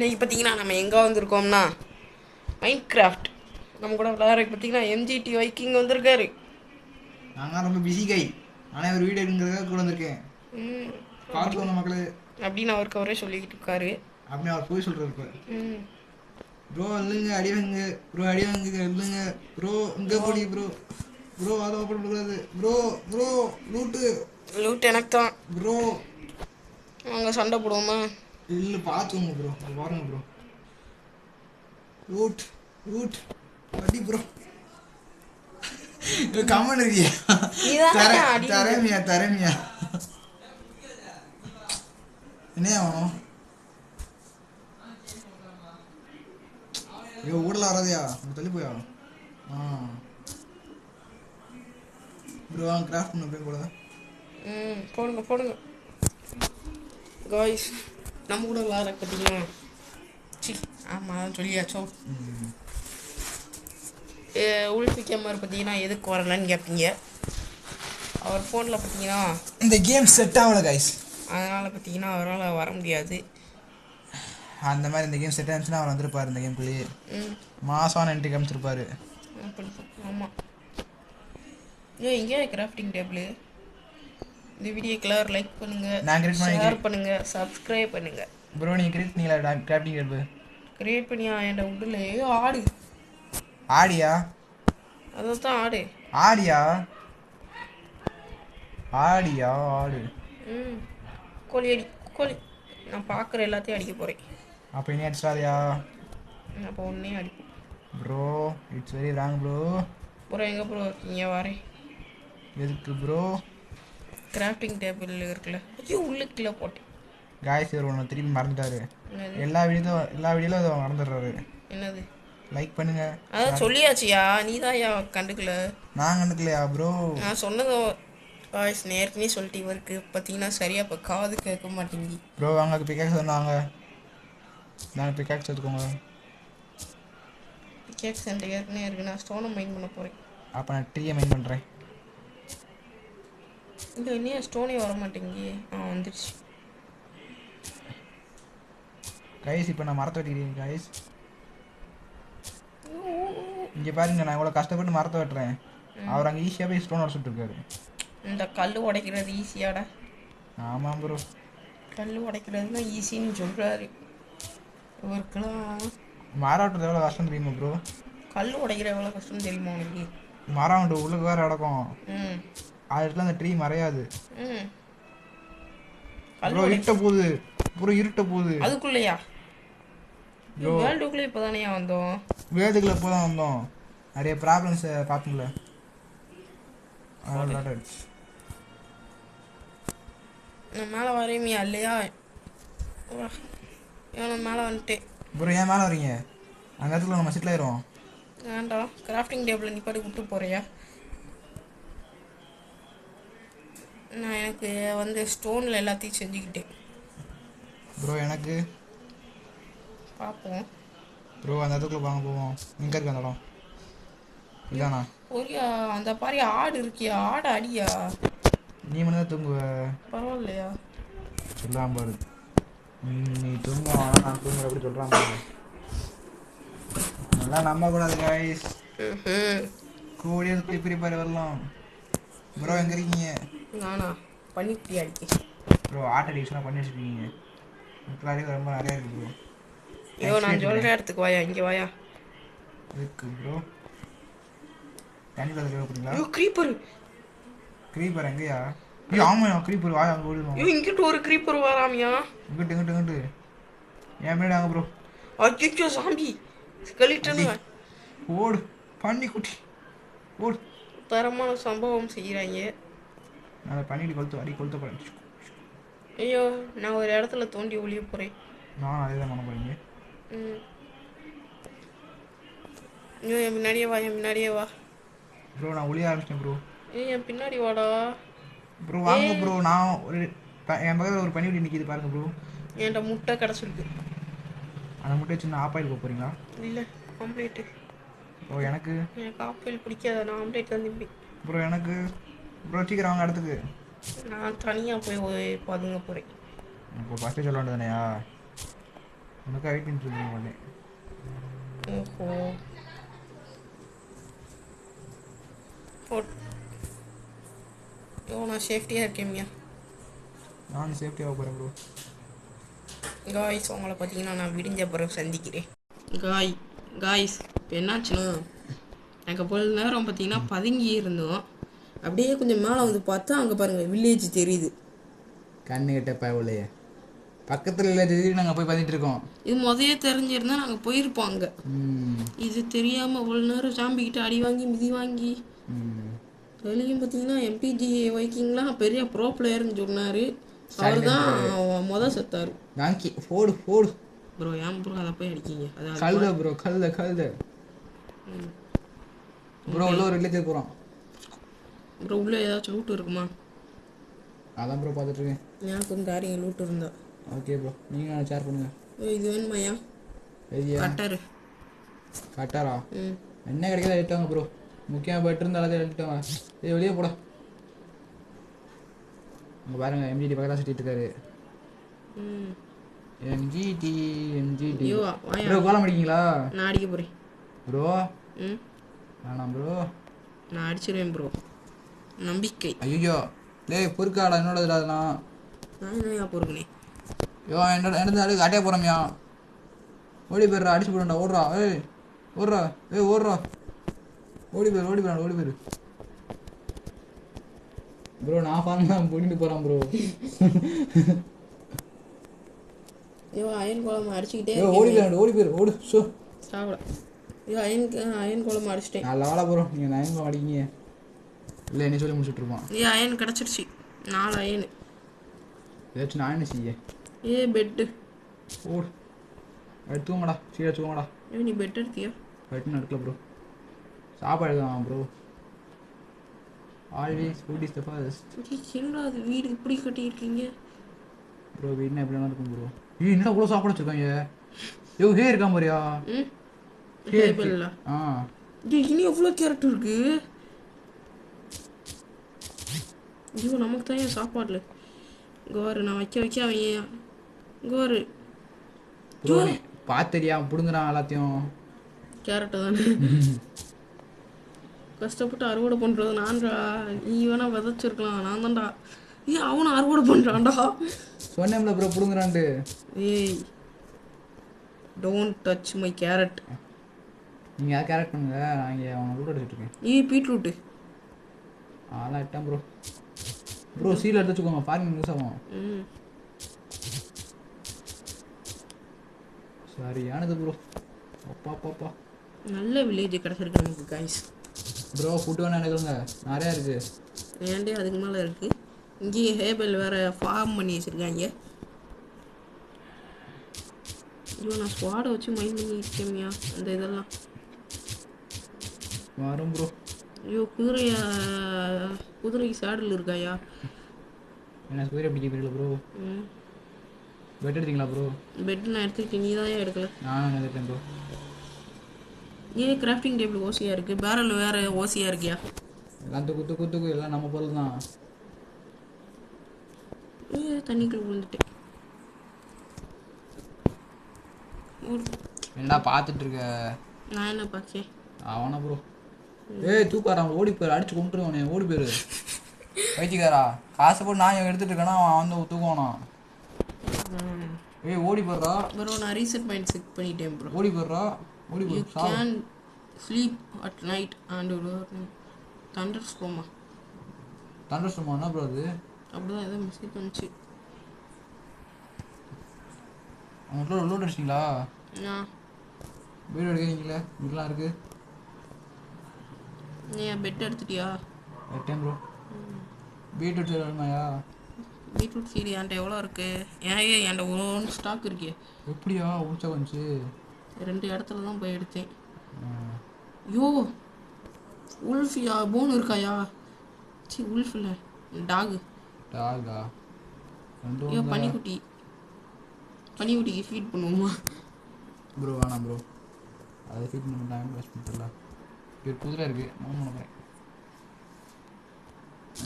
இன்னைக்கு பார்த்தீங்கன்னா நம்ம எங்கே வந்திருக்கோம்னா மைண்ட் கிராஃப்ட் நம்ம கூட விளையாடுறதுக்கு பார்த்தீங்கன்னா எம்ஜிடி வைக்கிங் வந்திருக்காரு. நான் ரொம்ப பிஸி கை. ஆனால் ஒரு வீடியோ எடுக்கிறதுக்காக கூட வந்திருக்கேன். பார்த்துக்கோங்க மக்களே அப்படின்னு அவருக்கு அவரே சொல்லிக்கிட்டு இருக்காரு. அப்படின்னு அவர் போய் சொல்கிறார். இப்போ ம் ப்ரோ இல்லைங்க அடி வாங்க ப்ரோ, அடி வாங்குங்க இல்லைங்க ப்ரோ, இங்கே போடி ப்ரோ, ப்ரோ அதை ஓப்பன் பண்ணக்கூடாது ப்ரோ, ப்ரோ லூட்டு லூட் எனக்கு தான். ப்ரோ. அவங்க சண்டை போடுவோமா? இல்லை பார்த்துக்கோங்க ப்ரோ, பாருங்க ப்ரோ. லூட் லூட் அடி ப்ரோ. கம்மன் இருக்கியா? தரமியா தரமியா என்ன ஆகணும்? ஐயோ ஊடல வராதியா, தள்ளி போயா. ப்ரோ கிராஃப்ட் பண்ண போய் கூட போடுங்க போடுங்க காய்ஸ். நம்ம கூட விளையாட பார்த்தீங்கன்னா ஆமாம் அதான் சொல்லியாச்சோ. உள்ஃபி கேமர் பார்த்தீங்கன்னா எதுக்கு வரலன்னு கேட்பீங்க. அவர் ஃபோனில் பார்த்தீங்கன்னா இந்த கேம் செட் ஆகல கைஸ், அதனால் பார்த்தீங்கன்னா அவரால் வர முடியாது. அந்த மாதிரி இந்த கேம் செட் ஆச்சுன்னா அவர் வந்திருப்பார். இந்த கேம்குள்ளேயே மாசான என்ட்ரி காமிச்சிருப்பாரு. ஆமாம். ஏன் இங்கே கிராஃப்டிங் டேபிள். இந்த வீடியோ கலர் லைக் பண்ணுங்கள், ஷேர் பண்ணுங்கள், சப்ஸ்கிரைப் பண்ணுங்கள். ப்ரோ நீங்கள் கிரியேட் பண்ணீங்களா கிராஃப்டிங் டேபிள்? கிரியேட் பண்ணியா என்கிட்ட உடல ஆடு. ஆடியா? அதான் ஆடு. ஆடியா ஆடியா ஆடு. கோழி அடி கோழி. நான் பார்க்குற எல்லாத்தையும் அடிக்க போகிறேன். அப்போ இனி அடிச்சிடாதியா? அப்போ ஒன்றே அடிப்போம் bro. It's very wrong bro. Bro எங்கே ப்ரோ இருக்கீங்க? வரேன். எதுக்கு ப்ரோ? கிராஃப்டிங் டேபிள் இருக்குல்ல, ஐயோ உள்ளுக்குள்ளே போட்டேன். காய்ஸ் இவர் ஒன்று திருப்பி மறந்துட்டாரு. எல்லா வீடியோலும் அதை மறந்துடுறாரு. என்னது? லைக் பண்ணுங்க. அதான் சொல்லியாச்சியா, நீ தான் யா கண்டுக்கல. நான் கண்டுக்கலையா ப்ரோ? நான் சொன்னதும் வாய்ஸ் நேர்க்குனே சொல்லிட்டு இவருக்கு பார்த்தீங்கன்னா சரியாக இப்போ காது கேட்க மாட்டேங்கி. ப்ரோ வாங்க பிக்காக்ஸ் சொன்னாங்க, நாங்கள் பிக்காக்ஸ் எடுத்துக்கோங்க. பிக்காக்ஸ் என்கிட்ட ஏற்கனவே இருக்குது, நான் ஸ்டோனை மைண்ட் பண்ண போகிறேன். அப்போ நான் ட்ரீயை மைண்ட் பண்ணுறேன். இல்லை இன்னும் ஸ்டோனே வர மாட்டேங்கி. வந்துடுச்சு கைஸ். இப்போ நான் மரத்தை வெட்டிக்கிறேன் கைஸ். இங்கே பாருங்க, நான் இவ்வளோ கஷ்டப்பட்டு மரத்தை வெட்டுறேன், அவர் அங்கே ஈஸியாக போய் ஸ்டோன் உடச்சுட்டு இருக்காரு. இந்த கல் உடைக்கிறது ஈஸியாடா? ஆமாம் ப்ரோ, கல் உடைக்கிறது தான் ஈஸின்னு சொல்கிறாரு இவருக்குலாம். மரம் வெட்டுறது எவ்வளோ கஷ்டம் தெரியுமா ப்ரோ? கல் உடைக்கிற எவ்வளோ கஷ்டம்னு தெரியுமா உனக்கு? மரம் வந்துட்டு உள்ளுக்கு வேறு இடக்கும், அதுக்குலாம் அந்த ட்ரீ மறையாது. ப்ரோ இருட்ட போகுது ப்ரோ, இருட்ட போகுது. அதுக்குள்ளேயா? வேர்ல்டுக்குள்ளே இப்போ தானே வந்தோம். வேர்ல்டுக்குள்ளே இப்போ தான் வந்தோம், நிறைய ப்ராப்ளம்ஸை பார்த்துங்கள. நான் மேலே வரையுமியா இல்லையா? நான் மேலே வந்துட்டேன். ப்ரோ ஏன் மேலே வரீங்க? அந்த இடத்துல நம்ம செட்டில் ஆயிரும். வேண்டாம், கிராஃப்டிங் டேபிள் நீ பாட்டு விட்டு போறியா? நான் எனக்கு வந்து ஸ்டோனில் எல்லாத்தையும் செஞ்சுக்கிட்டேன். ப்ரோ எனக்கு பார்ப்போம். ப்ரோ அந்த இடத்துக்குள்ள வாங்க போவோம். எங்கே இருக்கு அந்த இடம்? இதானா? ஒரியா அந்த பாரி ஆடு இருக்கியா? ஆடு அடியா? நீ மட்டும் தான் தூங்குவ. பரவாயில்லையா? சொல்லாம பாரு, நீ தூங்க நான் தூங்குற அப்படி சொல்கிறான் பாரு. நல்லா நம்பக்கூடாது கைஸ். கூடிய இப்படி பாரு வரலாம். ப்ரோ எங்கே இருக்கீங்க? நானா பண்ணிட்டு அடிக்கேன் ப்ரோ. ஆட்டோ டிவிஷனாக பண்ணி வச்சுருக்கீங்க, மக்களாடி ரொம்ப நிறையா இருக்குது ப்ரோ. ஐயோ நான் சொல்கிற இடத்துக்கு வாயா, இங்கே வாயா. இருக்கு ப்ரோ. தண்ணி பதில் தேவைப்படுங்களா? ஐயோ க்ரீப்பர். க்ரீப்பர் எங்கேயா? ஐயோ ஆமாம் க்ரீப்பர், வாயா அங்கே ஓடிடுவோம். ஐயோ இங்கிட்டு ஒரு க்ரீப்பர் வராமியா? இங்கிட்டு இங்கிட்டு இங்கிட்டு ஏன் முன்னாடி வாங்க ப்ரோ. அச்சோ சாம்பி கழிட்டு ஓடு பண்ணி குட்டி ஓடு. தரமான சம்பவம் செய்கிறாங்க. நான் பண்ணிட்டு கொளுத்த போகிறேன். ஐயோ நான் ஒரு இடத்துல தோண்டி ஒளிய போகிறேன். நான் அதே தான் பண்ண போகிறீங்க. ஐயோ என் பின்னாடியே வா, என் பின்னாடியே வா ப்ரோ. நான் ஒளிய ஆரம்பிச்சிட்டேன் ப்ரோ. என் பின்னாடி வாடா ப்ரோ. வாங்க ப்ரோ. நான் ஒரு என் பக்கத்தில் ஒரு பனி நிற்கிது பாருங்க ப்ரோ. என்கிட்ட முட்டை கிடச்சிருக்கு. அந்த முட்டை சின்ன ஆப்பாயில் போக போகிறீங்களா? இல்லை ஆம்லேட்டு. ப்ரோ எனக்கு ஆப்பிள் பிடிக்காத, நான் ஆம்லேட் தான் திம்பி. ப்ரோ எனக்கு ப்ரோ சீக்கிரம் வாங்க இடத்துக்கு. நான் தனியாக போய் பதுங்க போகிறேன். இப்போ ஃபஸ்ட்டு சொல்ல வேண்டியதானையா? உனக்கு வெயிட் பண்ணிட்டு இருக்கேன் உடனே. ஓஹோ ஓ நான் சேஃப்டியாக இருக்கேன்யா. நானும் சேஃப்டியாக போகிறேன் ப்ரோ. காய்ஸ் உங்களை பார்த்தீங்கன்னா நான் விடிஞ்ச பிறகு சந்திக்கிறேன். காய்ஸ் இப்போ என்னாச்சுன்னா நாங்கள் போல நேரம் பார்த்தீங்கன்னா பதுங்கி இருந்தோம். அப்படியே கொஞ்சம் மேலே வந்து பார்த்தா அங்கே பாருங்கள் வில்லேஜ் தெரியுது. கண்ணு கிட்ட பயவுலையே பக்கத்தில் இல்லை திடீர்னு நாங்கள் போய் பார்த்துட்டு இருக்கோம். இது முதலே தெரிஞ்சிருந்தா நாங்கள் போயிருப்போம் அங்கே. இது தெரியாமல் அவ்வளோ நேரம் சாம்பிக்கிட்டு அடி வாங்கி மிதி வாங்கி வெளியும் பார்த்தீங்கன்னா எம்பிஜி வைக்கிங்லாம் பெரிய ப்ரோ பிளேயர்னு சொன்னார். அவர் தான் செத்தார். வாங்கி போடு போடு ப்ரோ ஏன் ப்ரோ அதை போய் அடிக்கிங்க? கழுத ப்ரோ கழுத ப்ரோ உள்ள ஒரு வில்லேஜ் போகிறோம் ப்ரோ. உள்ளே ஏதாச்சும் லூட்டு இருக்குமா? அதான் ப்ரோ பார்த்துட்ருக்கேன். எனக்கு வந்து காரியம் லூட்டு இருந்தா ஓகே ப்ரோ நீங்கள் ஷேர் பண்ணுங்க. இது வேணுமாயா? கட்டாரு கட்டாரா? என்ன கிடைக்காத எடுத்தாங்க ப்ரோ. முக்கியமாக பெட்டு இருந்தால் எல்லாத்தையும் எடுத்துட்டாங்க. இது வெளியே போட. அங்கே பாருங்க எம்ஜிடி பக்கத்தில் சுற்றிட்டு இருக்காரு. எம்ஜிடி ப்ரோ கோலம் அடிக்கீங்களா? நான் அடிக்க போகிறேன் ப்ரோ. வேணாம் ப்ரோ. நான் அடிச்சிருவேன் ப்ரோ, நம்பிக்கை. ஐயோ லே பொறுக்காடா என்னோட இதெல்லாம். நான் என்னையா பொறுக்குனே? ஐயோ என்னோட அடி அட்டையா போகிறோம்யா. ஓடி போயிடுறா அடிச்சு போடுறா. ஓடுறா ஓடுறா ஓடி போயிரு ப்ரோ. நான் ஃபார்ம் பிடிட்டு போகிறேன் ப்ரோ. ஐயோ அயன் குழம்பு அடிச்சுக்கிட்டே ஓடி போயிரு ஓடு ஷோ சாப்பிட. ஐயோ அயன் குழம்பு அடிச்சிட்டேன். நல்லா வாழ ப்ரோ. நீங்கள் அயன் குழம்பு அடிக்கிங்க இல்லை என்ன சொல்லி முடிச்சுட்ருப்போம். அயன் கிடச்சிருச்சு 4 அயனு. ஏதாச்சும் நான் என்ன செய்ய? பெட்டு ஓடு எடுத்துக்கோங்கடா சீக்கிரம் எடுத்துக்கோங்கடா. நீ பெட் எடுத்தியா? பெட்டுன்னு எடுக்கல ப்ரோ. சாப்பாடு தான் bro. Always food is the first. என்னடா அது வீடு இப்படி கட்டியிருக்கீங்க ப்ரோ? வீடுனா எப்படிலாம் இருக்கும் ப்ரோ. என்னடா இவ்வளோ சாப்பாடு வச்சுருக்காங்க. ஹே இருக்கான் பாரியா? டேபிள்ல இனி எவ்வளோ கேரட் இருக்கு. ஐயோ நமக்கு தான் ஏன் சாப்பாடுல கோரு நான் வைக்க அவன் கோரு ப்ரோ. பார்த்துறியா பிடுங்குறான் எல்லாத்தையும். கேரட்டை தானே கஷ்டப்பட்டு அறுவடை பண்ணுறது நான்டா. நீ வேணா விதைச்சிருக்கலாம், நான் தான்டா. அவனை அறுவடை பண்ணுறான்டா. சொன்னேன்ல ப்ரோ பிடுங்குறான்ட்டு. ஏய் டோன்ட் டச் மை கேரட். நீங்கள் யார் கேரட் பண்ணுங்க. நான் இங்கே அவனை ரூட் அடிச்சுட்ருக்கேன். பீட்ரூட்டு அதெல்லாம் இட்டேன் ப்ரோ. ப்ரோ சீல் எடுத்து வச்சுக்கோங்க. ஃபார்மிங் யூஸ் ஆகும். சரியானது ப்ரோ. அப்பா நல்ல வில்லேஜ் கிடச்சிருக்கு நமக்கு காய்ஸ். ப்ரோ ஃபுட்டு வேணா எடுக்கலுங்க. நிறையா இருக்குது. ஏன்டே அதுக்கு மேலே இருக்குது. இங்கேயே ஹேபல் வேறு ஃபார்ம் பண்ணி வச்சுருக்காங்க. ஐயோ நான் ஸ்குவாடை வச்சு மைண்ட் பண்ணி இருக்கேன்யா அந்த இதெல்லாம் வரும் ப்ரோ. ஐயோ குதிரைக்கு சேடல் இருக்காயா? என்ன குதிரை பிடிக்க ப்ரோ. பெட் எடுத்தீங்களா ப்ரோ? பெட் நான் எடுத்துக்கிட்டேன். நீ தான் எடுக்கல. நானும் எடுத்துட்டேன் ப்ரோ. கிராஃப்டிங் டேபிள் ஓசியாக இருக்குது. பேரல் வேறு ஓசியாக இருக்கியா? எல்லாம் குத்துக்கு எல்லாம் நம்ம பொருள் தான். தண்ணிக்குள்ள விழுந்துட்டேன். என்னடா பார்த்துட்டு இருக்க? நான் என்ன பார்த்தேன்? அவனா ப்ரோ. தூக்காரா ஓடி போயிரு. அடிச்சு கொண்டுருவானே. ஓடி போயிரு பைத்தியக்காரா. காசை போட்டு நான் எடுத்துட்டு இருக்கேன்னா அவன் வந்து தூக்குவானா? ஓடி போடுறா ப்ரோ. நான் ரீசெட் மைண்ட் செட் பண்ணிட்டேன் ப்ரோ. ஓடி போடுறா You can sleep at night and thunderstorm. thunderstorm என்ன ப்ரோ அது? அப்படிதான் ஏதோ மெசேஜ் வந்துச்சு. உங்களுக்கு லோட் அடிச்சிங்களா? வீடியோ எடுக்கிறீங்களா? இதெல்லாம் இருக்கு. நீ பெட் எடுத்துட்டியா? எடுத்தேன் ப்ரோ. பீட்ரூட் வேணுமாயா? பீட்ரூட் சீடி என்கிட்ட எவ்வளோ இருக்கு? என்கிட்ட ஒன்று ஸ்டாக் இருக்கே. எப்படியா உச்சா வந்துச்சு? 2 இடத்துல தான் போய் எடுத்தேன். யோ உல்ஃபியா போன் இருக்காயா? உல்ஃப் இல்லை டாகா? ஐயோ பனிக்குட்டிக்கு ஃபீட் பண்ணுவோமா ப்ரோ? வேணாம் ப்ரோ. அதை ஃபீட் பண்ண டைம் வேஸ்ட் பண்ணிட்டல. இது குதிரை இருக்கு.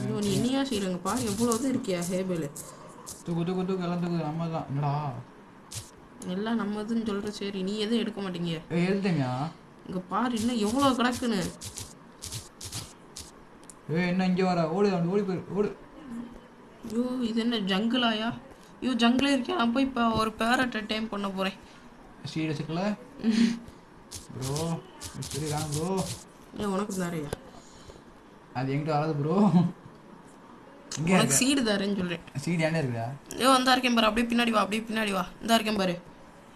ஐயோ நீ என்னையா செய்கிறாங்க பாரு. எவ்வளோ தான் இருக்கியா ஹேபேலு? தூக்கு எல்லாம் தூக்கு. நம்ம தான் என்னடா எல்லாம் நம்மதுன்னு சொல்கிற. சரி நீ எதுவும் எடுக்க மாட்டீங்க. எழுதுமியா? இங்கே பாரு இன்னும் எவ்வளோ கிடக்குன்னு. என்ன இங்கே வர? ஓடு ஓடி போயிரு ஓடு. ஐயோ இது என்ன ஜங்கிளாயா? ஐயோ ஜங்கிளே இருக்கேன். நான் போய் இப்போ ஒரு பேரட்டை டைம் பண்ண போகிறேன். சீடு வச்சுக்கல ப்ரோ. சரி ராங்க ப்ரோ. ஏன் உனக்கு தாரையா? அது எங்கிட்ட வராது ப்ரோ. இங்கே உனக்கு சீடு தாரேன்னு சொல்கிறேன். சீடு ஏன்னா இருக்குதா? ஐயோ வந்தா இருக்கேன் பாரு. அப்படியே பின்னாடி வா, அப்படியே பின்னாடி வா. இந்தா இருக்கேன் பாரு.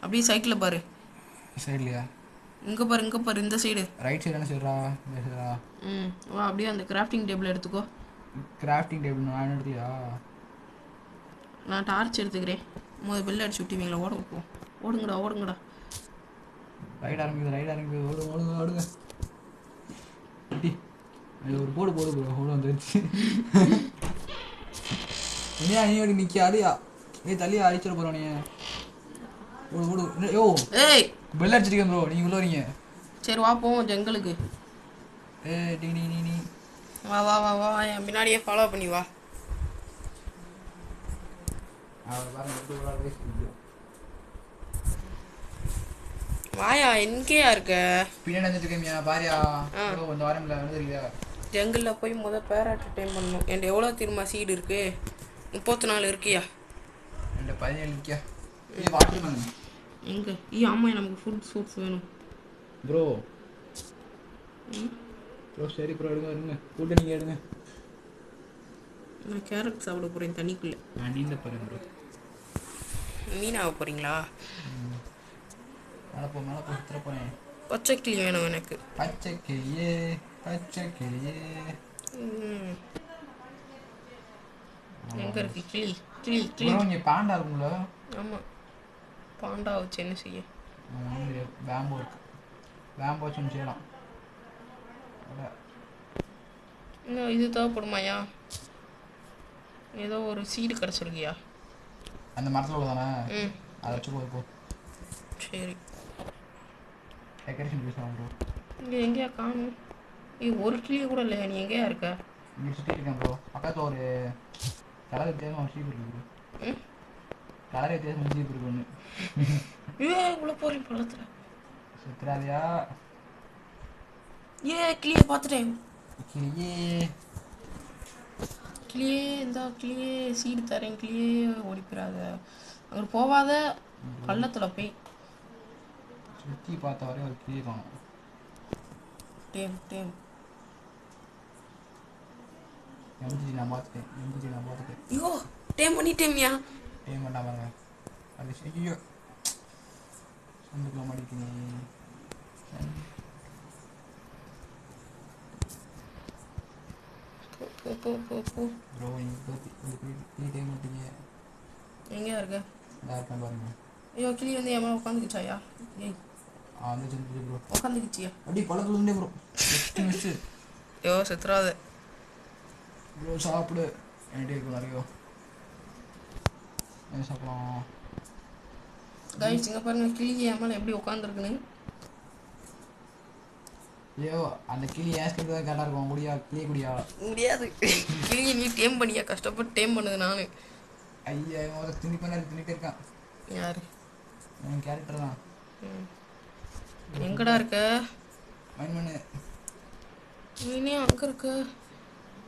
அப்படியே சைக்கிளில் பாரு. சைட்லையா? இங்கே பாரு, இங்கே பாரு, இந்த சைடு. ரைட் சைடு என்ன செய்யறா? இந்த சைடா? வா அப்படியே அந்த கிராஃப்டிங் டேபிள் எடுத்துக்கோ. கிராஃப்டிங் டேபிள் நான் எடுத்துலையா? நான் டார்ச் எடுத்துக்கிறேன். முதல் பெல் அடிச்சு விட்டுவீங்களா? ஓட வைப்போம். ஓடுங்கடா ஓடுங்கடா. ரைட் ஆரம்பிக்குது ஓடுங்க ஓடுங்க ஓடுங்க. குட்டி அது ஒரு போடு ப்ரோ. ஓடு வந்துருச்சு. என்னையா நீ ஓடி நிற்க அடியா? தள்ளியா அடிச்சிட போகிறோம் நீ. ஓடு ஓடு. யோ ஏய் பெல் அடிச்சிருக்கேன் ப்ரோ. நீங்கள் உள்ள வரீங்க. சரி வா போவோம் ஜங்கலுக்கு. நீ வா வா வா வா என் பின்னாடியே ஃபாலோ பண்ணி வா. வாயா எங்கேயா இருக்க? பின்னாடி வந்துருக்கேன் பாரியா. கொஞ்சம் வாரம்ல வந்துருக்கியா? ஜங்கிளில் போய் பேராட்டு டைம் பண்ணணும். என்கிட்ட எவ்வளோ திரும்ப சீடு இருக்கு? 34 இருக்கியா? என்கிட்ட 17 இருக்கியா? வாட்டர் மேன் எங்கே? ஆமாம் நமக்கு ஃபுட் சூட்ஸ் வேணும் ப்ரோ. ப்ரோ சரி ப்ரோ எடுங்க ஃபுட்டை நீங்கள் எடுங்க. நான் கேரட் சாப்பிட போகிறேன் தண்ணிக்குள்ளே. நான் நீந்த போகிறேன் ப்ரோ. மீனாக போகிறீங்களா? மேலே போ சுற்றுற போகிறேன். பச்சை கிளி வேணும் எனக்கு. பச்சை கிளியே. எங்கே இருக்கு கிளி? கிளி கிளி இங்கே பாண்டா இருக்கும்ல? ஆமாம் பாண்டா வச்சு என்ன செய்ய? பேம்போ இருக்கு. பேம்போ வச்சு ஒன்று செய்யலாம். இன்னும் இது தேவைப்படுமாயா? ஏதோ ஒரு சீடு கிடச்சிருக்கியா? அந்த மரத்தில் உள்ளதானே? அதை வச்சு போ. சரி டெக்கரேஷன் பேசுவாங்க ப்ரோ. இங்கே எங்கேயா காணும்? ஒரு கிளியை கூட இல்லையா? நீ எங்கேயா இருக்க? இங்கே சுற்றி இருக்கேன் ப்ரோ. பக்கத்தில் ஒரு கலர் வித்தியாசம் ஒரு சீப் இருக்கு ப்ரோ. கலர் வித்தியாசம் ஒரு சீப் இருக்கு ஒன்று. உள்ள போகிறேன் பழத்தில். சுற்றுறாதியா? கிளியை பார்த்துட்டேன். கிளியே இந்த கிளியே சீடு தரேன். கிளியே ஓடிப்பிடாத. அங்கே போவாத. பள்ளத்தில் போய் சுற்றி பார்த்த வரையும் ஒரு கிளியை காணும். டேம் எம்ஜி நான் பார்த்துட்டேன். ஐயோ டேம் பண்ணிட்டேம்யா. டேம் பண்ணா பாருங்க. அது ஐயோ சந்துக்குள்ள மாட்டிக்கிங்க. போ ப்ரோ நீங்கள் டைம் பண்ணிட்டீங்க. எங்கேயா இருக்க? இருக்கேன் பாருங்க. ஐயோ கிளி வந்து ஏமா உட்காந்துக்கிச்சாயா? ஏய் வந்து செஞ்சு ப்ரோ உட்காந்துக்கிச்சியா? அப்படி பழத்துல இருந்தே ப்ரோ. மிஸ்ஸு ஐயோ செத்துறாத ப்ரோ. சாப்பிடு. என்கிட்ட இருக்கு நிறையோ. என்ன சாப்பிடலாம்? கைஸ் இங்கே பாருங்க கிளி ஏமால எப்படி உட்காந்துருக்குன்னு. ஐயோ அந்த கிளி ஏன் ஸ்கிரிப்ட் தான் கரெக்டாக இருக்கும். முடியாது. கிளியை நீ டேம் பண்ணியா? கஷ்டப்பட்டு டேம் பண்ணுது நான். ஐயா முதல்ல திணிட்டே இருக்கான். யாரு? என் கேரக்டர் தான். எங்கடா இருக்க? மைண்ட் பண்ணு. நீனே அங்கே இருக்க.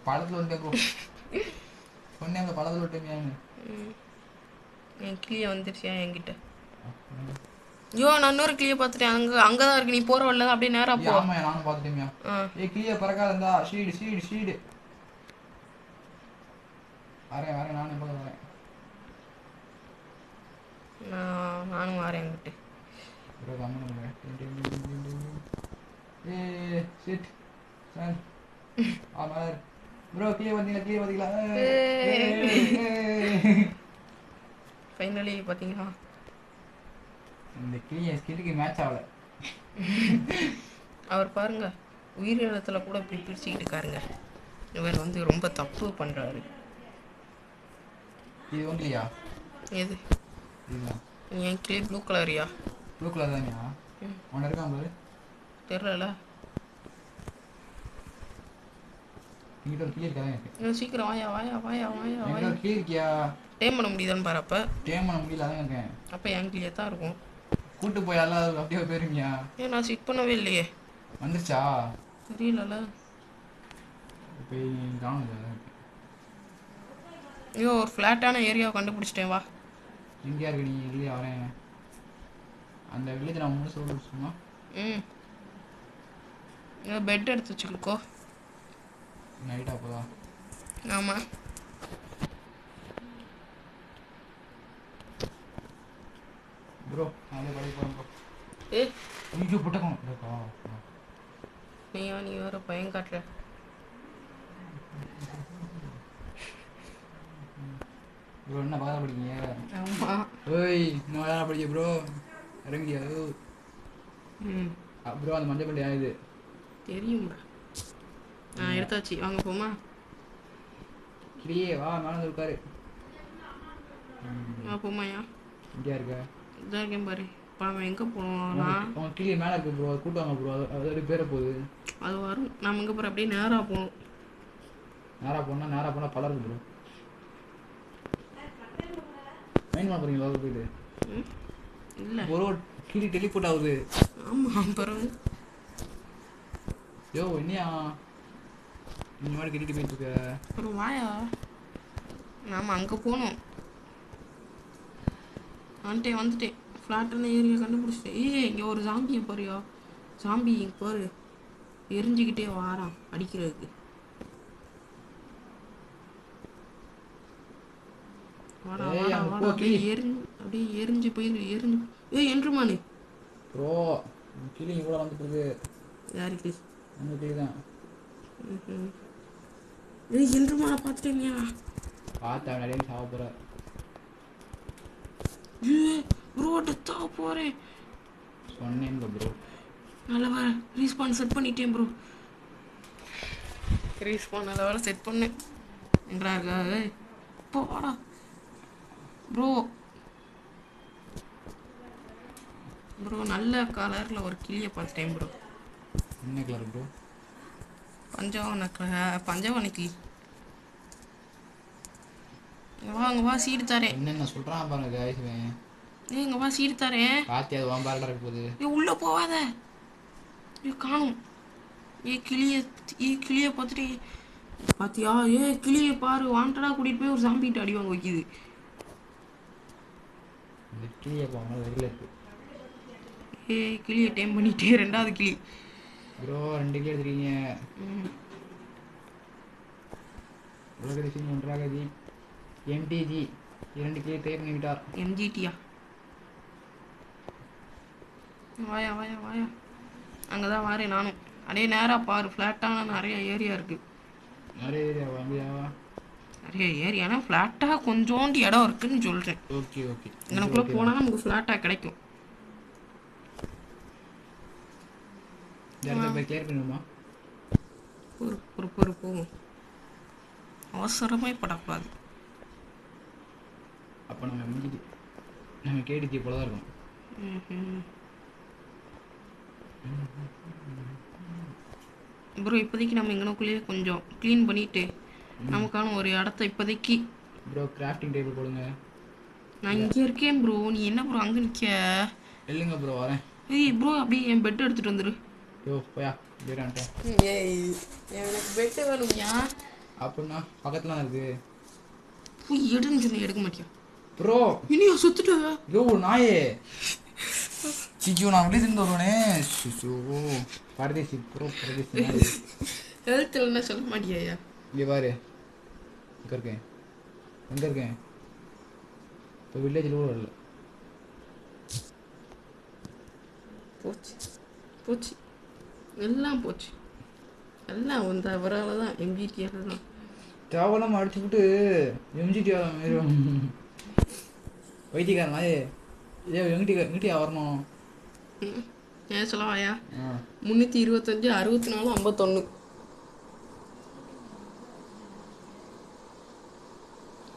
பழத்தில் வந்துட்டேன் ப்ரோ. சொன்னேன் அந்த பழத்தில் விட்டேன். என் கிளியை வந்துருச்சியா என்கிட்ட? ஐயோ நான் இன்னொரு கிளியை பார்த்துட்டேன். அங்கே தான் இருக்கு. நீ போகிற வரல அப்படியே நேராக போ. ஆமாம் நானும் பார்த்துட்டேன். கிளியை பறக்காதா? ஷீடு வரேன் நானும் எப்போ வரேன். நானும் வரேன் என்கிட்ட. ப்ரோ கம்மன் சிட் சார். ஆமாம் ப்ரோ கிளியை பார்த்தீங்களா? ஃபைனலி பார்த்தீங்களா? இந்த கிளியை ஸ்கில்லுக்கு மேட்ச் ஆகலை. அவர் பாருங்க உயிரினத்தில் கூட இப்படி பிரிச்சுக்கிட்டு இருக்காருங்க. இவர் வந்து ரொம்ப தப்பு பண்ணுறாரு. இது ஒன்றியா? எது? இதுதான். என் கிளி ப்ளூ கலரியா? ப்ளூ கலர் தானியா? ஒன்று இருக்கான் பாரு. தெரியல. இங்கிட்ட ஒரு கிளி இருக்காதான் இருக்கு. சீக்கிரம் வாயா வாயா வாயா வாயா என்கிட்ட வாயா. ஒரு கிளி இருக்கியா? டேம் பண்ண முடியுதான்னு பாரு. அப்போ டேம் பண்ண முடியல, அதான் இருக்கேன். அப்போ என் கிளியே தான் இருக்கும். கூட்டு போய் எல்லாம் அப்படியே போயிருமியா? ஏன் நான் செட் பண்ணவே இல்லையே. வந்துருச்சா? தெரியலல்ல. இப்போ காணுங்க. ஐயோ ஒரு ஃப்ளாட்டான ஏரியாவை கண்டுபிடிச்சிட்டேன். வா. எங்கேயா இருக்கு நீ? இல்லையா வரேன். அந்த வில்லேஜ் நான் முன்னாடி சொல்லிடுச்சுமா. பெட் எடுத்து வச்சுக்கோ. நைட்டா போதா? ஆமாம். ப்ரோ நான் பழைய போகிறேன் ப்ரோ. ஏ வீடியோ போட்டோம் இருக்கா? நீ வேற பயம் காட்டுற. ப்ரோ என்ன பக்கத்தில் படிக்கீங்க? ஆமாம். ஓய் இன்னும் வேலை படிக்க ப்ரோ. இறங்கியா? ப்ரோ அந்த மஞ்சள் பள்ளி ஆகுது தெரியும்டா. நான் எடுத்தாச்சு. வாங்க போமா. கிளியே வா மேலே இருக்காரு. வா போமாயா. இங்கேயா இருக்க? இதான் இருக்கேன் பாரு. இப்போ அவன் எங்கே போனோம்னா உங்கள் கிளியே மேலே இருக்கு ப்ரோ. கூட்டுவாங்க ப்ரோ. அது பேர போகுது. அது வரும். நம்ம எங்கே போகிற அப்படியே நேராக போகணும். நேராக போனால் பலர் ப்ரோ. மெயின் பண்ண போகிறீங்களா போயிட்டு? இல்லை ப்ரோ கிளி டெலிபோர்ட் ஆகுது. ஆமாம். பிறகு யோ என்னையா இந்த மாதிரி கிட்டிட்டு போயிட்டு இருக்க? அப்புறம் வாயா. நாம் அங்கே போனோம். வந்துட்டேன். ஃப்ளாட்டான ஏரியா கண்டுபிடிச்சிட்டேன். இங்கே ஒரு ஜாம்பியை பாருயா. ஜாம்பி இங்கே பாரு எரிஞ்சிக்கிட்டே வாரான் அடிக்கிறதுக்கு. வாடா வாடா வாடா. அப்படியே எரிஞ்சு போயிரு. என்றுமானு ப்ரோ கிளி கூட வந்துட்டு இருக்கு. யாருக்கு? உங்கள் கிளி தான். என்றுமான பார்த்துட்டேங்கயா. பார்த்தா நிறைய சாப்பிட போகிற. ப்ரோ டெத்தாக போகிறேன். சொன்னேன் ப்ரோ. நல்ல ரீஸ்பான் செட் பண்ணிட்டேன் ப்ரோ. ரீஸ்பான் நல்ல வேலை செட் பண்ணேன். எங்கடா இருக்கா? போடா ப்ரோ. நல்ல கலரில் ஒரு கிளியை பார்த்துட்டேன் ப்ரோ. என்ன கலர் ப்ரோ? பஞ்சவன கிளி. இங்கே வா சீடு தரேன். என்னென்ன சொல்கிறான் பாருங்க காய்ச்சுவேன். இங்கே வா சீடு தரேன். காத்தி அது வாம்பாரடா இருக்க போகுது. உள்ளே போவாத. காணும். கிளியை பார்த்துட்டு பார்த்தியா? கிளியை பாரு. வாண்டடாக கூட்டிகிட்டு போய் ஒரு சாம்பிட்டு அடி வாங்க வைக்கிது. இந்த கிளியை போவாங்க வெளியில் இருக்கு. கிளியை டைம் பண்ணிட்டே. ரெண்டாவது கிளி ப்ரோ 2 கிளி எடுத்துருக்கீங்க. உலகரிசி ஒன்றாக ஜி எம்டிஜி 2 கிளி ட்ரை பண்ணிவிட்டார். எம்ஜிடியா? வாயா வாயா வாயா. அங்கே தான் வாரேன் நானும். அப்படியே நேராக பாரு. ஃப்ளாட்டான நிறைய ஏரியா இருக்குது. நிறைய ஏரியா நிறைய ஏரியானா ஃப்ளாட்டாக கொஞ்சோண்டு இடம் இருக்குதுன்னு சொல்கிறேன். ஓகே எனக்குள்ளே போனால் நமக்கு ஃப்ளாட்டாக கிடைக்கும். கிளியர் பண்ணுமா? பொறு போகும். அவசரமாக படக்கூடாது. அப்போ நம்ம கேடிச்சி போல தான் இருக்கும். ப்ரோ இப்போதைக்கு நம்ம எங்கனக்குள்ளேயே கொஞ்சம் க்ளீன் பண்ணிவிட்டு நமக்கான ஒரு இடத்த இப்போதைக்கு. ப்ரோ கிராஃப்டிங் டேபிள் போடுங்க. நான் இங்கே இருக்கேன் ப்ரோ. நீ என்ன ப்ரோ அங்கே நிற்க? இல்லைங்க ப்ரோ வரேன். ப்ரோ அப்படியே என் பெட் எடுத்துகிட்டு வந்துடு. யோ போயா வீடான்ட்டேன். எனக்கு பெட்டு வேணும்யா. அப்படின்னா பக்கத்தில் தான் இருக்குது. போய் எடுன்னு சொன்ன எடுக்க மாட்டியா ப்ரோ? இனியா சுத்துட்ட? யோ நாயே சிச்சோ நான் வெளியே இருந்து வருவேனே. சிச்சோ பரதேசி ப்ரோ பரதேசி. ஹெல்த்தில் என்ன சொல்ல மாட்டியா? இங்கே பாரு எங்கே இருக்கேன் இப்போ வில்லேஜில் கூட வரல. போச்சு எல்லாம் போச்சு. எல்லாம் வந்து அவரால் தான். எம்ஜிடியால் தான். தேவலாம் அடிச்சுக்கிட்டு எம்ஜிடி வைத்தியக்காரன் நாயே. எங்கிட்டியா வரணும்? ஏன் சொல்லவாயா? 325 64 51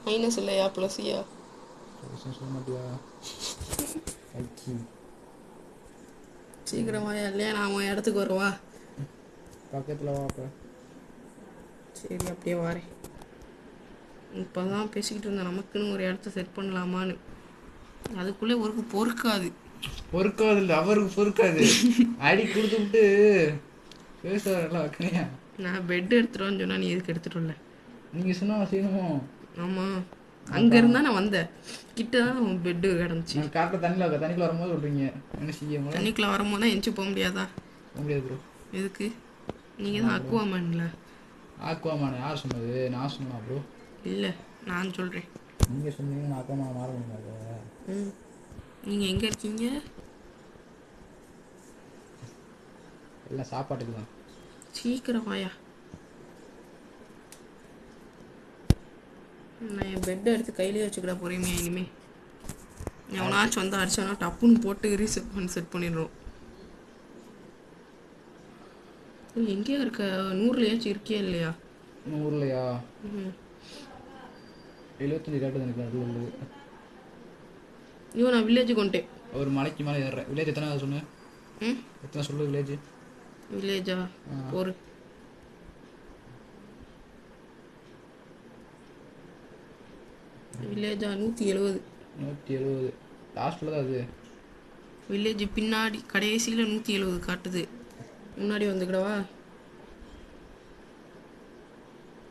மைனஸ் இல்லையா ப்ளஸ்யா? சொல்ல மாட்டியா? சீக்கிரமாயா இல்லையா? நான் உன் இடத்துக்கு வருவா. பக்கத்தில் வாப்ப. சரி அப்படியே வரேன். இப்போ தான் பேசிக்கிட்டு இருந்தேன் நமக்குன்னு ஒரு இடத்த செட் பண்ணலாமான்னு. அதுக்குள்ளே ஒரு பொறுக்காது. பொறுக்காது இல்லை, அவருக்கு பொறுக்காது. அடி கொடுத்து விட்டு பேசுவாரெல்லாம் வைக்கலையா? நான் பெட் எடுத்துகிட்டு சொன்னால் நீ எதுக்கு எடுத்துகிட்டு வரல? நீங்கள் சொன்னால் செய்யணுமோ? ஆமாம், அங்கே இருந்தால் நான் வந்தேன், கிட்ட தான் பெட்டு கிடந்துச்சு. நான் காட்டில் தண்ணியில் வரும்போது சொல்கிறீங்க என்ன செய்ய? தண்ணிக்குள்ளே வரும்போது தான் எஞ்சி போக முடியாதா? போக முடியாது ப்ரோ. எதுக்கு? நீங்கள் தான் அக்குவாமேன்ல. ஆக்குவாமான யார் சொன்னது? நான் சொன்னா ப்ரோ? இல்லை, நான் சொல்கிறேன். நீங்கள் சொன்னீங்க நான் அக்குவாமான மாற முடியாது. நீங்கள் எங்கே இருக்கீங்க? எல்லாம் சாப்பாட்டுக்கு தான். சீக்கிரம் வாயா. நான் என் பெட்டை எடுத்து கையிலே வச்சுக்கிட போகிறேன் இனிமேல். எவனாச்சும் வந்து அடிச்சானா டப்புன்னு போட்டு செட் பண்ணிடுறோம். எங்கேயா இருக்க? 100லயாச்சும் இருக்கியா இல்லையா? 100லயா? 75 காட்டு நினைக்கிறேன். ஐயோ, நான் வில்லேஜுக்கு வந்துட்டேன். ஒரு மலைக்கு மேலே ஏறுறேன். வில்லேஜ் எத்தனை சொன்னேன்? எத்தனை சொல்லு வில்லேஜ்? வில்லேஜா? ஒரு வில்லேஜா? 170. 170 லாஸ்ட்டில் தான் அது. வில்லேஜ் பின்னாடி கடைசியில் 170 காட்டுது. முன்னாடி வந்துக்கிடவா?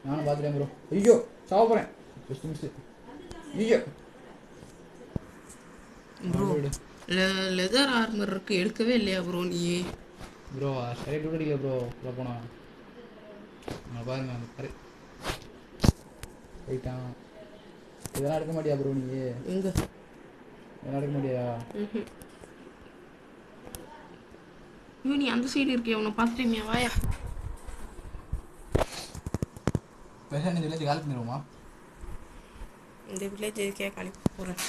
நானும் பார்த்துட்டேன் ப்ரோ. ஐயோ சாவ போகிறேன். ஐயோ ப்ரோ, லெதர் ஆர்மர் இருக்கு, எடுக்கவே இல்லையா ப்ரோ நீ? ப்ரோ சரி டூடிக்கல ப்ரோ. உள்ள போனா பாருங்க அந்த கரை போயிட்டான். இதெல்லாம் எடுக்க மாட்டியா ப்ரோ நீ? எங்க இதெல்லாம் எடுக்க மாட்டியா? ஐயோ, நீ அந்த சைடு இருக்கியா? உன்னை பார்த்துட்டேமியா? வாயா. பேச இந்த வில்லேஜ் காலி பண்ணிடுவோமா? இந்த வில்லேஜ் இருக்கே காலி போகிறேன்.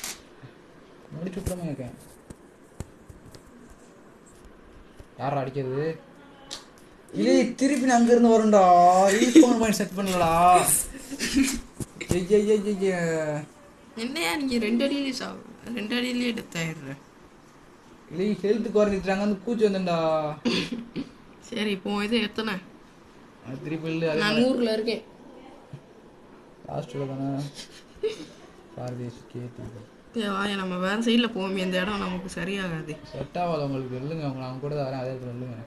முடிச்சு விட்டுறமா இருக்கேன். யாரா அடிக்கிறது? இல்லை திருப்பி நான் அங்கேருந்து வரேன்டா. ரீஃபோன் பாயிண்ட் செட் பண்ணலடா. என்னையா நீங்கள் 2 அடியிலே 2 அடியிலே டெத் ஆயிடுற? இல்லை ஹெல்த்து குறைஞ்சிட்டாங்க வந்து பூச்சி வந்தேன்டா. சரி, இப்போ இது எத்தனை? திருப்பி இல்லை நான் 100ல் இருக்கேன். லாஸ்ட்டில் தானே பாரதேஷ் கேட்டு. வாயா, நம்ம வேறு சைடில் போவோம். இந்த இடம் நமக்கு சரியாகாது. செட் ஆகாது உங்களுக்கு. இல்லைங்க உங்களை அவங்க கூட தான் வரேன். அதே இடத்துல இல்லைங்க.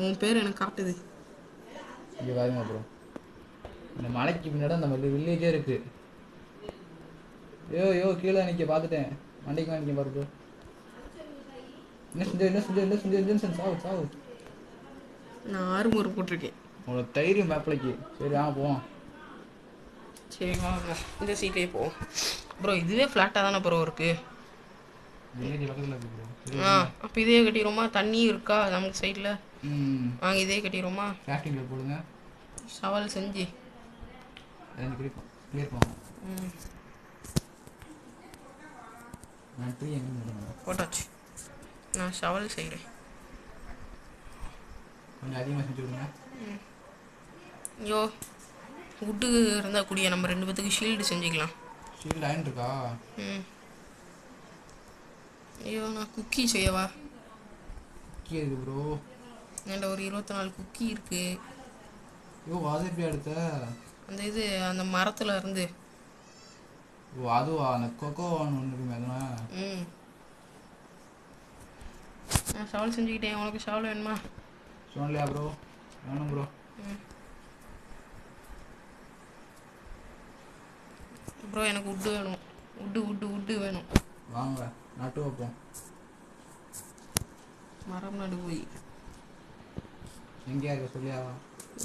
உன் பேர் எனக்கு காட்டுது. இங்கே பாருங்க அப்புறம் இந்த மலைக்கு பின்னாடி அந்த வில்லேஜே இருக்குது. யோ கீழே நிற்க பார்த்துட்டேன். மண்டைக்கு நிற்க பாரு ப்ரோ. என்ன செஞ்ச சாவு. நான் 6 முறை போட்டிருக்கேன். உங்களோட தைரியம் மேப்பிளைக்கு. சரி போவோம். சரி வாங்க, இந்த சீட்லேயே போவோம் ப்ரோ. இதுவே ஃப்ளாட்டாக தானே ப்ரோ இருக்குது. பக்கத்தில் இருக்கு ப்ரோ. அப்போ இதே கட்டிடுவோமா? தண்ணி இருக்கா நமக்கு சைடில்? வாங்க இதே கட்டிடுவோமா? கிராஃப்டிங்கில் போடுங்க. சவால் செஞ்சு கிளியர் பண்ணுவோம். நான் ட்ரீ எங்கே போட்டாச்சு. நான் சவால் செய்கிறேன். கொஞ்சம் அதிகமாக செஞ்சு விடுங்க. ஐயோ, வுட்டு இருந்தால் கூடிய நம்ம 2 பேத்துக்கு ஷீல்டு செஞ்சுக்கலாம். ஷீல்டு அயன் இருக்கா? ஐயோ, நான் குக்கி செய்யவா? குக்கி இருக்கு ப்ரோ. என்கிட்ட ஒரு 24 குக்கி இருக்கு. ஐயோ அது எப்படி எடுத்த? அந்த இது அந்த மரத்தில் இருந்து. ஓ அதுவா? அந்த கொக்கோ ஒன்று இருக்குமே அதுனா? நான் சவால் செஞ்சுக்கிட்டேன். உனக்கு சவால் வேணுமா? சொன்னலையா ப்ரோ? வேணும் ப்ரோ. ப்ரோ எனக்கு வுட்டு வேணும். வுட்டு வேணும். வாங்க நட்டு வைப்போம். மரம் நடு போய் எங்கேயா இருக்க சொல்லியா?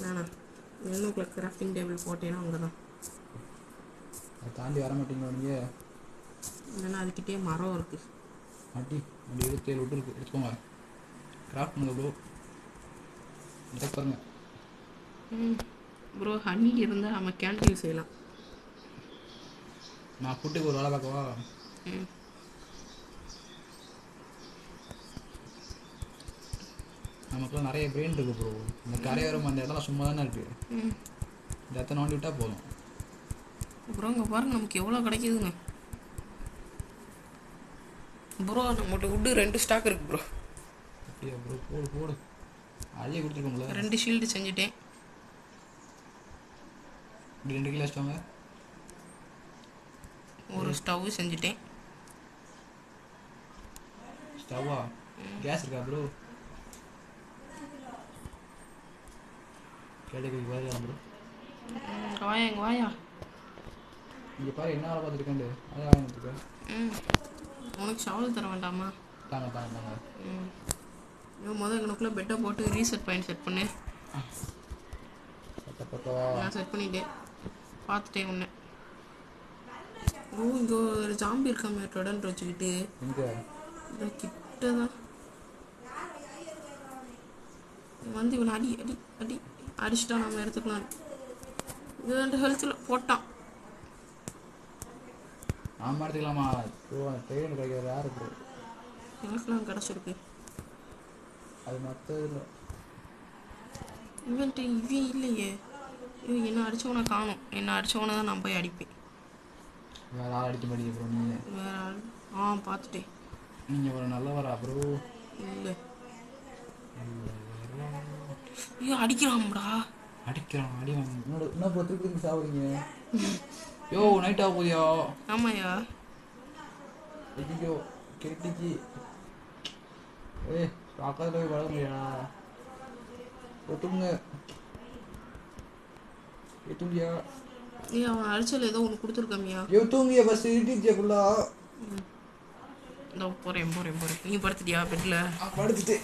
நானா 11 கிராஃப்டிங் டேபிள் போட்டேன்னா அங்கே தான். அதை தாண்டி வர மாட்டீங்களா நீங்கள்? இல்லைன்னா அதுக்கிட்டே மரம் இருக்குது. அடி 27 விட்டு இருக்குது. எடுத்துக்கோங்க. கிராஃப்ட் பண்ணுங்க ப்ரோ. பாருங்க ப்ரோ, ஹனி இருந்தால் நம்ம கேண்டீன் செய்யலாம். நான் ஃபுட்டுக்கு ஒரு வேலை பார்க்கவா? நமக்குலாம் நிறைய பிரெயின் இருக்குது ப்ரோ. இந்த கரையோரம் அந்த இடம்லாம் சும்மா தானே இருக்குது. இந்த இடத்த நோண்டி விட்டால் போதும் ப்ரோ. இங்கே பாருங்க நமக்கு எவ்வளோ கிடைக்குதுங்க ப்ரோ. நம்மகிட்ட வுட்டு 2 ஸ்டாக் இருக்குது ப்ரோ. அப்படியா ப்ரோ? போடு அதையே கொடுத்துருக்கோம்ல. 2 ஷீல்டு செஞ்சுட்டேன். இப்படி 2 கிலோ வச்சுவாங்க. ஒரு ஸ்டவ் செஞ்சுட்டேன். ஸ்டவ்வா? கேஸ் இருக்கா ப்ரோ? கேட்டுக்கு வரலாம் ப்ரோ. வாயா இங்கே வாயா. இங்கே பாரு என்ன வேலை பார்த்துருக்கேன். அதான் வாங்கிட்டுருக்கேன். உனக்கு ஷவல் தர வேண்டாமா? தாங்க தாங்க தாங்க. முதல் எனக்குள்ளே பெட்டை போட்டு ரீசெட் பாயிண்ட் செட் பண்ணு. நான் செட் பண்ணிட்டேன், பார்த்துட்டேன் உன்னை. ஓ இங்கே ஒரு ஜாம்பி இருக்காமே டொடன்ட்டு வச்சுக்கிட்டு. இந்த கிட்ட தான் வந்து இவனை அடி அடி அடி அடிச்சுட்டா நம்ம எடுத்துக்கலாம். இது 2 ஹெல்த்தில் போட்டான். நாம எடுத்துக்கலாமா? ட்ரெயின் கிடைக்கிறது யாரு ப்ரோ? எனக்குலாம் கிடச்சிருக்கு. அது மற்ற இல்லை. இவன் இல்லையே. இவன் என்ன அடித்தவனை காணும். என்ன அடித்தவனை தான் நான் போய் அடிப்பேன். வேற ஆள் அடிக்க மாட்டேங்க ப்ரோ நீங்கள்? வேற ஆள் பார்த்துட்டேன். நீங்கள் ஒரு நல்லவரா ப்ரோ? இல்லை ஐயோ அடிக்கிறான்டா. அடிக்கிறான் அடி வாங்க. என்ன ப்ரோ திருப்பி சாப்பிடுறீங்க? யோ நைட் ஆக போதியா? ஆமாய்யா. ஐயோ கெட்டிச்சு. பக்கத்தில் போய் வளர முடியா? ஒத்துங்க தூங்கியா? அவன் அடிச்சல் ஏதோ ஒன்று கொடுத்துருக்காமியா? தூங்கிய பஸ் இட்டிச்சியா ஃபுல்லா? இந்த போகிறேன். நீ படுத்துட்டியா பெட்டில்? படுத்துட்டு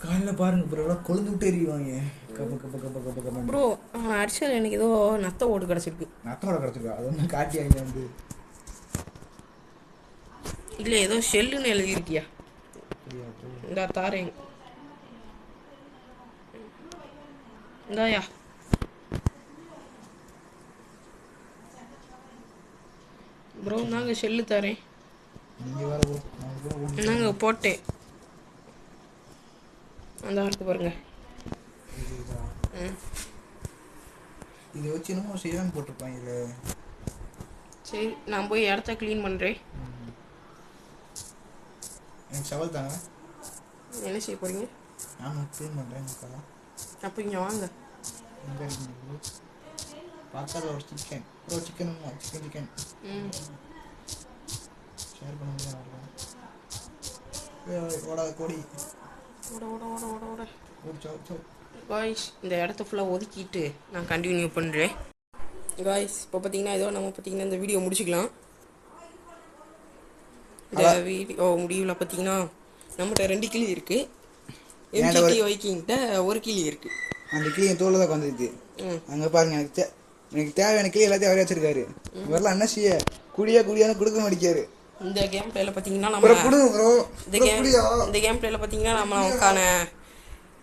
காலையில் பாருங்க ப்ரோ எல்லாம் கொழுந்து விட்டு எறிவாங்க. ப்ரோ அவன் அடிச்சல் எனக்கு ஏதோ நத்த ஓடு கிடச்சிருக்கு. நத்தோட கிடச்சிருக்கா? அது ஒன்று காட்டியாங்க வந்து. இல்லை ஏதோ ஷெல்லுன்னு எழுதியிருக்கியா? இந்த தாரேங்க இந்தாயா. ப்ரோ நாங்கள் ஷெல்லு தரேன். நீங்கள் வேறு ப்ரோ நாங்கள் போட்டேன். அந்த ஆளுக்கு பாருங்க. இதை வச்சு என்னமோ செய்யலான்னு போட்டிருப்பாங்க. இதில் சரி நான் போய் இடத்த க்ளீன் பண்ணுறேன். எனக்கு சவால் தாங்க. என்ன செய்ய போகிறீங்க? நான் க்ளீன் பண்ணுறேன். அப்போ இங்கே வாங்க. பார்க்காத ஒரு சிக்கன் ப்ரோ. சிக்கன் ஷேர் பண்ண முடியாது. ஓட கோடி ஓட காய்ஸ் இந்த இடத்த ஃபுல்லாக ஒதுக்கிட்டு நான் கண்டினியூ பண்ணுறேன். காய்ஸ் இப்போ பார்த்தீங்கன்னா ஏதோ நம்ம பார்த்தீங்கன்னா இந்த வீடியோ முடிச்சுக்கலாம். இந்த வீடியோ முடிவில் பார்த்தீங்கன்னா நம்மகிட்ட 2 கிளி இருக்குது. எம்ஜிடி வைக்கிங்கிட்ட 1 கிளி இருக்குது. அந்த கிளி என் தோளில் தான் வந்துருக்கு. அங்கே பாருங்க. எனக்கு தேவையான கிளி எல்லாத்தையும் அவரே வச்சிருக்காரு. வரலாம் என்ன செய்ய குடியான்னு கொடுக்க மாட்டேங்காரு. இந்த கேம் பிளேல பார்த்தீங்கன்னா இந்த கேம் பிளேல பார்த்தீங்கன்னா நமக்கான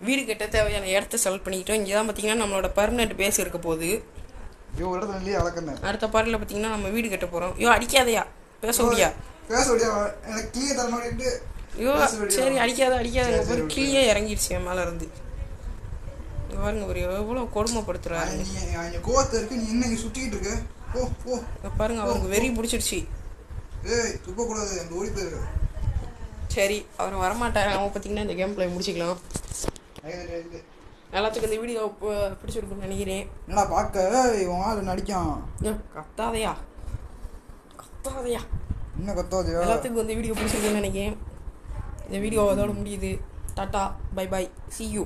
வீடு கட்ட தேவையான இடத்த செலக்ட் பண்ணிக்கிட்டோம். இங்கே தான் பார்த்தீங்கன்னா நம்மளோட பர்மனெண்ட் பேஸ் இருக்க போகுது. அடுத்த பார்ட்டில் பார்த்தீங்கன்னா நம்ம வீடு கட்ட போகிறோம். அடிக்காதையா பேச முடியா? சரி அடிக்காத ஒரு கிளியே இறங்கிடுச்சு என் மேலே இருந்து. பாருங்க ஒரு எவ்வளோ கொடுமைப்படுத்துறாரு பாருங்க. அவருக்கு வெறி பிடிச்சிருச்சு. சரி அவர் வரமாட்டார். அவங்க பார்த்தீங்கன்னா இந்த கேம் பிளே முடிச்சிக்கலாம். எல்லாத்துக்கும் இந்த வீடியோ பிடிச்சிருக்குன்னு நினைக்கிறேன். என்னடா பார்க்க நடிக்கான். கத்தாதையா என்ன கத்தாதையா? எல்லாத்துக்கும் இந்த வீடியோ பிடிச்சிருக்குன்னு நினைக்கிறேன். இந்த வீடியோ அதோட முடியுது. Tata bye bye see you.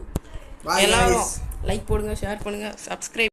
எல்லாரும் லைக் போடுங்க, ஷேர் பண்ணுங்க, சப்ஸ்கிரைப்